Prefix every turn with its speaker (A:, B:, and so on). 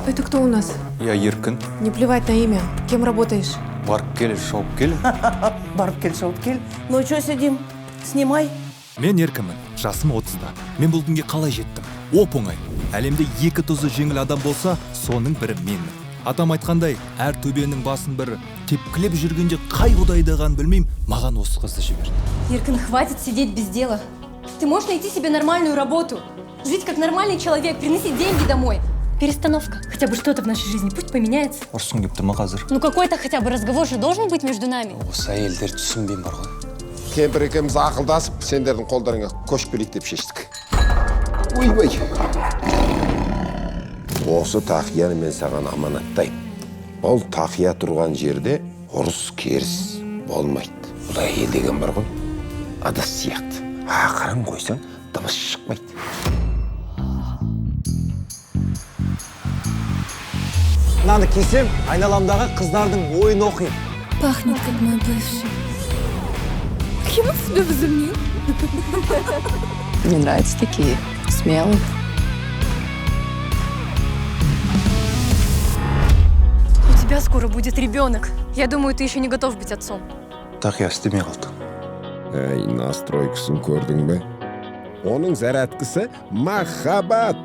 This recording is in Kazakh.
A: Это кто у нас?
B: Я Еркін.
A: Не плевать на имя. Кем работаешь?
B: Барып кел, шауып кел.
C: Барып кел, шауып кел. Ну что сидим? Снимай.
D: Мен еркімін, жасым 30-да. Мен бұл күнге қалай жеттім? Оп-оңай. Әлемде екі тұзы жеңіл адам болса, соның бірі менмін. Атам айтқандай, әр төбенің басын бір тепкілеп жүргенде қай құдайдаған білмейм, маған осы қызды жіберді.
E: Еркін, хватит сидеть без дела. Ты можешь найти себе нормальную работу. Жить как нормальный человек, приносить деньги домой. Перестановка. Хотя бы что-то в нашей жизни, пусть поменяется.
B: Ұрсын кепті ма қазір?
E: Ну какой-то хотя бы разговор же должен быть между нами.
B: Осы әйелдер түсінбейм бар ғой.
F: Кемпір екеуміз ақылдасып, сендердің қолдарыңа көшіп келейік деп шештік. Ойбай! Осы тақияны мен саған аманаттайым. Ол тақия тұрған жерде ұрыс керіс болмайды. Бұл әйел деген бар ғой, адас сияқты. Ақырын қойсаң, дыбыс шықпайды.
G: Мынаны кисем, айналамдағы қыздардың ойын оқиын.
E: Пахнет как мой бывший.
A: Кем он себя возомнил?
H: Мне нравятся такие смелые.
E: У тебя скоро будет ребенок. Я думаю, ты еще не готов быть отцом.
B: Тақия істемей қалды.
F: Настройкасын көрдің бе? Оның зарядкасы махаббат.